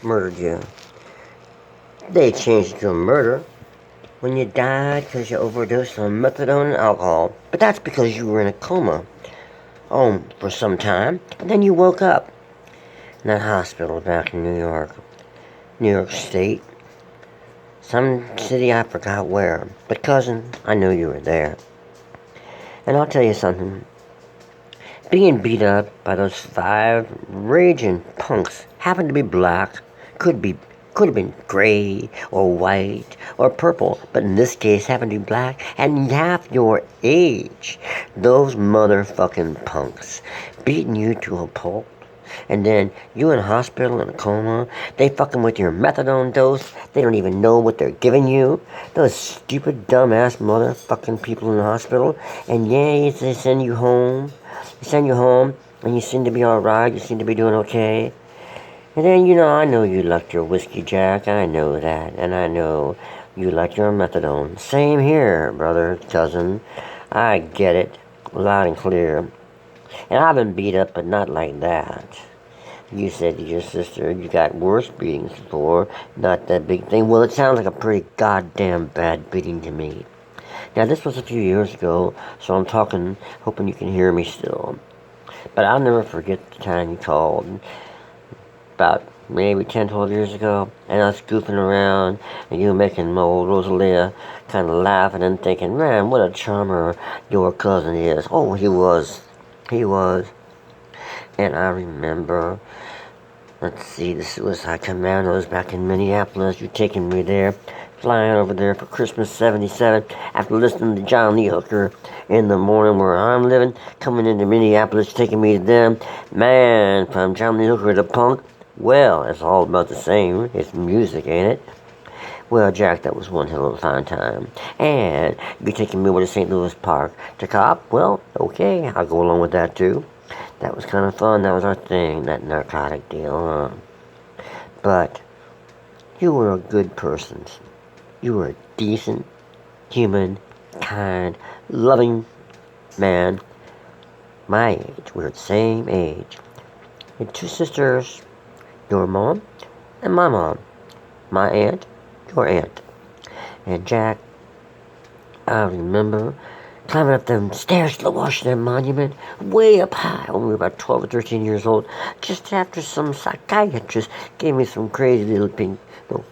Murdered you. They changed your murder when you died because you overdosed on methadone and alcohol. But that's because you were in a coma for some time, and then you woke up in that hospital back in New York State. Some city I forgot where. But cousin, I know you were there. And I'll tell you something. Being beat up by those 5 raging punks happened to be black, could have been gray or white or purple, but in this case happened to be black and half your age. Those motherfucking punks beating you to a pulp. And then you in a hospital in a coma. They fucking with your methadone dose. They don't even know what they're giving you. Those stupid, dumbass motherfucking people in the hospital. And yeah, they send you home. They send you home, and you seem to be alright. You seem to be doing okay. And then, I know you like your whiskey, Jack. I know that. And I know you like your methadone. Same here, brother, cousin. I get it loud and clear. And I've been beat up, but not like that. You said to your sister you got worse beatings before, not that big thing. Well, it sounds like a pretty goddamn bad beating to me. Now, this was a few years ago, so I'm talking, hoping you can hear me still. But I'll never forget the time you called, about maybe 10, 12 years ago, and I was goofing around, and you were making my old Rosalia kind of laughing and thinking, man, what a charmer your cousin is. Oh, he was. And I remember, let's see, the Suicide Commandos back in Minneapolis. You taking me there, flying over there for Christmas '77 after listening to John Lee Hooker in the morning where I'm living, coming into Minneapolis, taking me to them. Man, from John Lee Hooker to punk, well, it's all about the same. It's music, ain't it? Well, Jack, that was one hell of a fine time. And you're taking me over to St. Louis Park to cop? Well, okay, I'll go along with that too. That was kind of fun. That was our thing, that narcotic deal, huh? But you were a good person. You were a decent, human, kind, loving man. My age. We were the same age. You had 2 sisters, your mom and my mom. My aunt, your aunt. And Jack, I remember climbing up them stairs to the Washington Monument, way up high, when we were about 12 or 13 years old, just after some psychiatrist gave me some crazy little pink,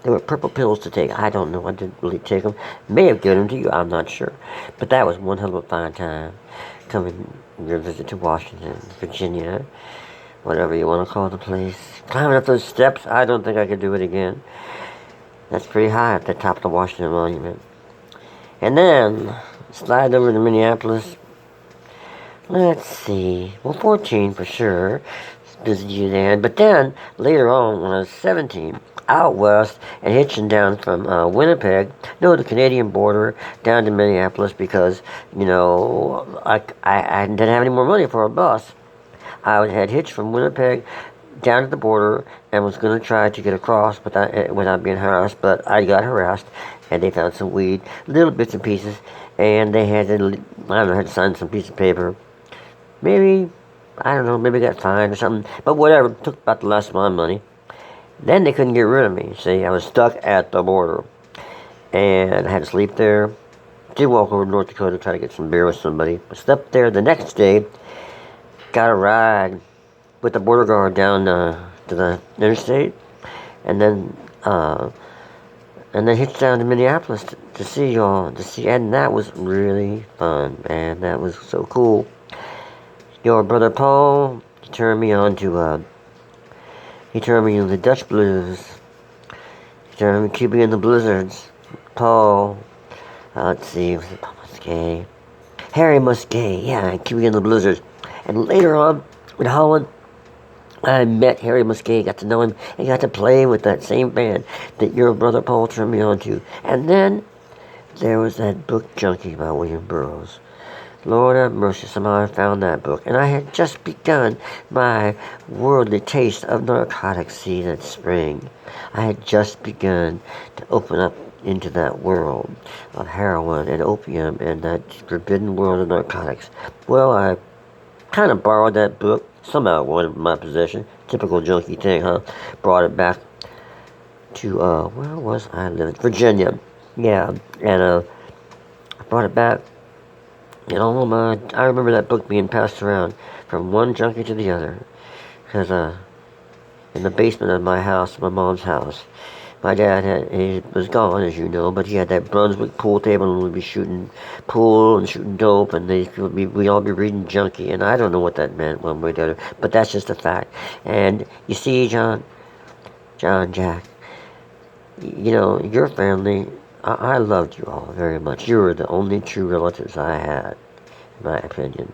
they were purple pills to take. I don't know, I didn't really take them. May have given them to you, I'm not sure. But that was one hell of a fine time, coming your visit to Washington, Virginia, whatever you want to call the place. Climbing up those steps, I don't think I could do it again. That's pretty high at the top of the Washington Monument. And then slide over to Minneapolis. Let's see. Well, 14 for sure. Visited you then. But then, later on, when I was 17, out west and hitching down from Winnipeg, the Canadian border, down to Minneapolis because, I didn't have any more money for a bus. I had hitched from Winnipeg down to the border and was going to try to get across without being harassed, but I got harassed, and they found some weed, little bits and pieces, and they had to, had to sign some piece of paper. Maybe got fined or something, but whatever, took about the last of my money. Then they couldn't get rid of me. See, I was stuck at the border, and I had to sleep there. Did walk over to North Dakota to try to get some beer with somebody. I slept there the next day, got a ride with the border guard down to the interstate, and then hitched down to Minneapolis to see y'all, and that was really fun, man. That was so cool. Your brother Paul, he turned me on to the Dutch blues. He turned me Cuban and the Blizzards. Paul, let's see, was it Paul Musquet? Harry Musquet, yeah, Cuban and the Blizzards. And later on, in Holland, I met Harry Musquet, got to know him, and got to play with that same band that your brother Paul turned me on to. And then there was that book Junkie by William Burroughs. Lord have mercy, somehow I found that book. And I had just begun my worldly taste of narcotics, see, that spring. I had just begun to open up into that world of heroin and opium and that forbidden world of narcotics. Well, I kind of borrowed that book. Somehow it went in my possession. Typical junkie thing, huh? Brought it back to, where was I living? Virginia. Yeah, and, I brought it back, and I remember that book being passed around from one junkie to the other, because, in the basement of my house, my mom's house, my dad he was gone, as you know, but he had that Brunswick pool table, and we'd be shooting pool and shooting dope, and we'd all be reading junkie, and I don't know what that meant one way or the other, but that's just a fact. And you see, John, Jack, you know, your family, I loved you all very much. You were the only true relatives I had, in my opinion,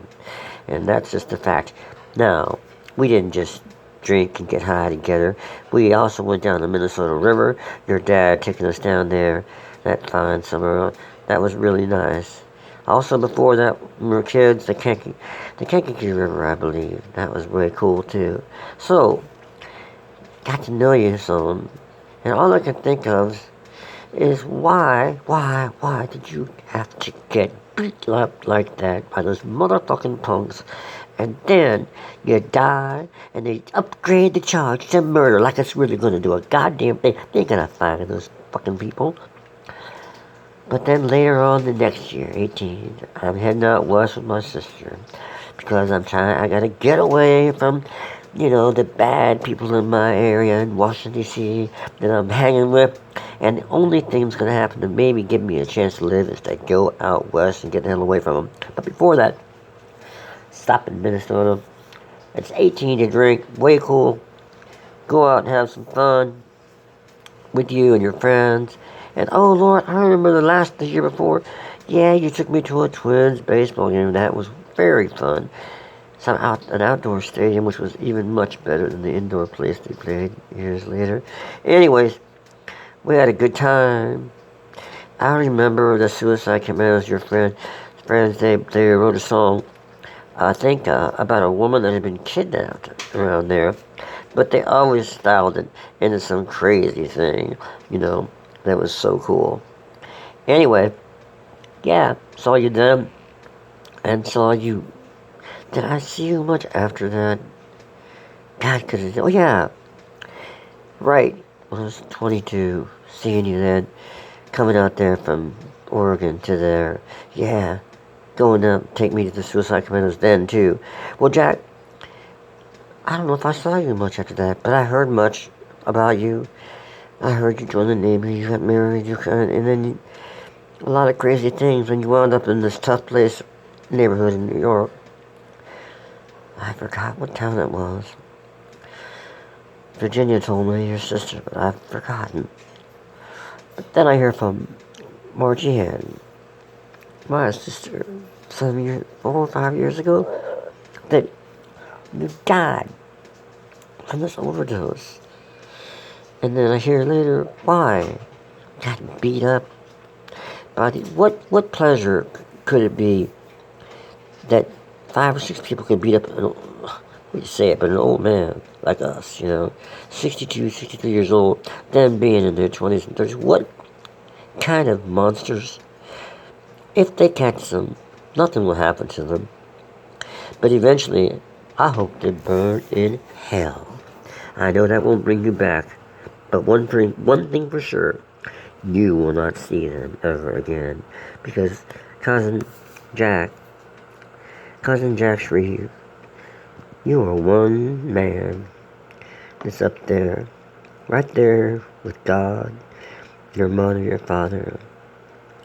and that's just a fact. Now, we didn't just drink and get high together. We also went down the Minnesota River. Your dad taking us down there that fine summer. That was really nice. Also, before that, when we were kids, the Kankakee River, I believe. That was really cool, too. So, got to know you some. And all I can think of is why did you have to get beat up like that by those motherfucking punks? And then you die, and they upgrade the charge to murder like it's really gonna do a goddamn thing. They ain't gonna find those fucking people. But then later on the next year, 18, I'm heading out west with my sister because I gotta get away from, you know, the bad people in my area in Washington, D.C. that I'm hanging with. And the only thing that's gonna happen to maybe give me a chance to live is to go out west and get the hell away from them. But before that, stop in Minnesota. It's 18 to drink, way cool. Go out and have some fun with you and your friends. And oh Lord, I remember the year before, yeah, you took me to a Twins baseball game. That was very fun. An outdoor stadium, which was even much better than the indoor place they played years later. Anyways, we had a good time. I remember the Suicide Commandos, your friends, they wrote a song, I think, about a woman that had been kidnapped around there. But they always styled it into some crazy thing, you know, that was so cool. Anyway, yeah, saw you then, and saw you. Did I see you much after that? God, oh yeah, right, when I was 22, seeing you then, coming out there from Oregon to there, yeah, going to take me to the Suicide Commandos then too. Well, Jack, I don't know if I saw you much after that, but I heard much about you. I heard you joined the Navy, you got married, and then a lot of crazy things when you wound up in this tough place neighborhood in New York. I forgot what town it was. Virginia told me, your sister, but I've forgotten. But then I hear from Margie and my sister 4 or 5 years ago that you died from this overdose. And then I hear later why. Got beat up by what pleasure could it be that 5 or 6 people could beat up an old man like us, you know, 62, 63 years old, them being in their 20s and 30s. What kind of monsters? If they catch them, nothing will happen to them. But eventually, I hope they burn in hell. I know that won't bring you back, but one thing for sure, you will not see them ever again. Because Cousin Jack Shreve, you are one man that's up there, right there with God, your mother, your father,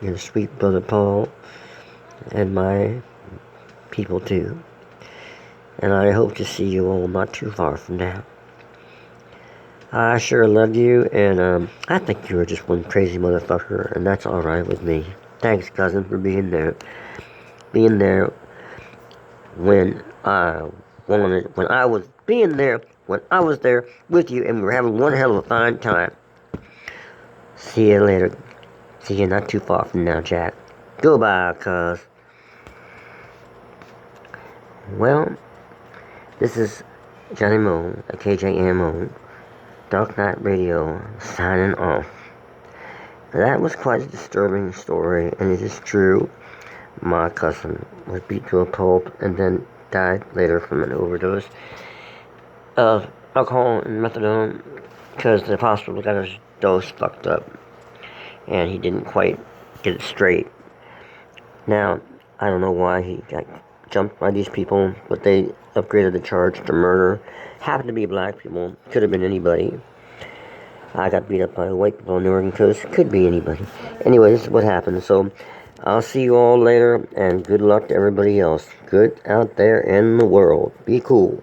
your sweet brother Paul, and my people too. And I hope to see you all not too far from now. I sure love you, and I think you were just one crazy motherfucker, and that's alright with me. Thanks, cousin, for being there. Being there when I was there with you, and we were having one hell of a fine time. See you later. See you not too far from now, Jack. Goodbye, cuz. Well, this is kjmO, kjmO, Dark Knight Radio, signing off. That was quite a disturbing story, and it is true. My cousin was beat to a pulp and then died later from an overdose of alcohol and methadone. because the hospital got his dose fucked up, and he didn't quite get it straight. Now, I don't know why he got jumped by these people, but they upgraded the charge to murder. Happened to be black people. Could have been anybody. I got beat up by white people on the Oregon coast. Could be anybody. Anyway, this is what happened. So, I'll see you all later, and good luck to everybody else. Good out there in the world. Be cool.